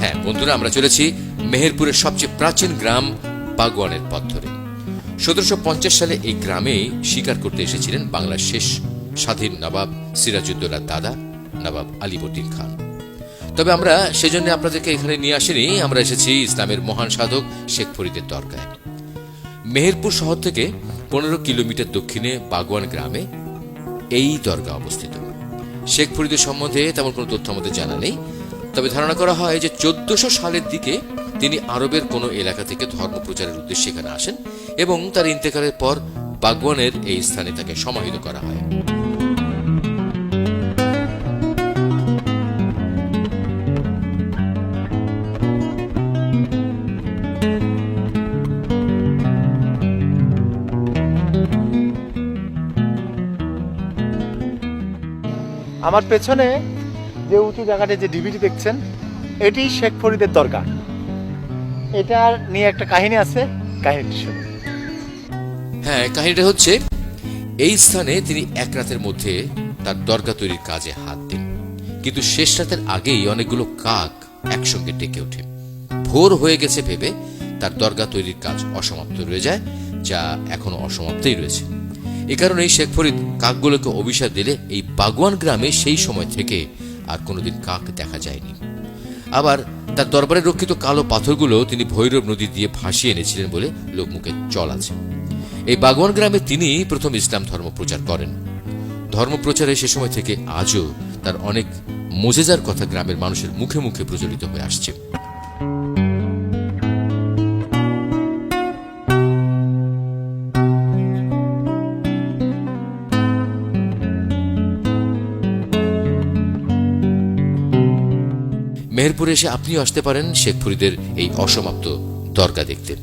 হ্যাঁ বন্ধুরা, আমরা চলেছি মেহেরপুরের সবচেয়ে প্রাচীন গ্রাম বাগওয়ানের পথ ধরে। 1750 সালে এই গ্রামে শিকার করতে এসেছিলেন বাংলার শেষ স্বাধীন নবাব সিরাজউদ্দৌলার দাদা নবাব আলীবর্দী খান। তবে আমরা সেজন্য আপনাদেরকে এখানে নিয়ে আসিনি, আমরা এসেছি ইসলামের মহান সাধক শেখ ফরিদের দরগায়। মেহেরপুর শহর থেকে 15 কিলোমিটার দক্ষিণে বাগওয়ান গ্রামে এই দরগা অবস্থিত। শেখ ফরিদের সম্বন্ধে তেমন কোনো তথ্য আমাদের জানা নেই, তবে ধারণা করা হয় যে 1400 সালের দিকে তিনি আরবের কোনো এলাকা থেকে ধর্ম প্রচারের উদ্দেশ্যে এখানে আসেন এবং তার ইন্তেকালের পর বাগওয়ানের এই স্থানে তাকে সমাহিত করা হয়। আমার পেছনে যে উঁচু জায়গাটা, যে ডিবিটি দেখছেন, এটি শেখ ফরিদের দরগা। এটার নিয়ে একটা কাহিনী আছে, কাহিনীটি শুনুন। হ্যাঁ, কাহিনীটা হচ্ছে এই স্থানে তিনি এক রাতের মধ্যে তার দরগা তৈরির কাজে হাত দেন, কিন্তু শেষ রাতের আগেই অনেকগুলো কাক একসঙ্গে ডেকে ওঠে। ভোর হয়ে গেছে ভেবে তার দরগা তৈরির কাজ অসমাপ্ত রয়ে যায়, যা এখনো অসমাপ্তই রয়েছে। এ কারণেই শেখ ফরিদ কাকগুলোকে অভিশাপ দিলে এই বাগওয়ান গ্রামে সেই সময় থেকে আর কোনোদিন কাক দেখা যায়নি। আবার তার দরবারে রক্ষিত কালো পাথরগুলো তিনি ভৈরব নদী দিয়ে ভাসিয়ে এনেছিলেন বলে লোকমুখে চল আছে। এই বাগওয়ান গ্রামে তিনি প্রথম ইসলাম ধর্ম প্রচার করেন। ধর্মপ্রচারে সে সময় থেকে আজও তার অনেক মোজেজার কথা গ্রামের মানুষের মুখে মুখে প্রচলিত হয়ে আসছে। মেহেরপুরে এসে আপনিও আসতে পারেন শেখ ফরিদের এই অসমাপ্ত দরগা দেখতে।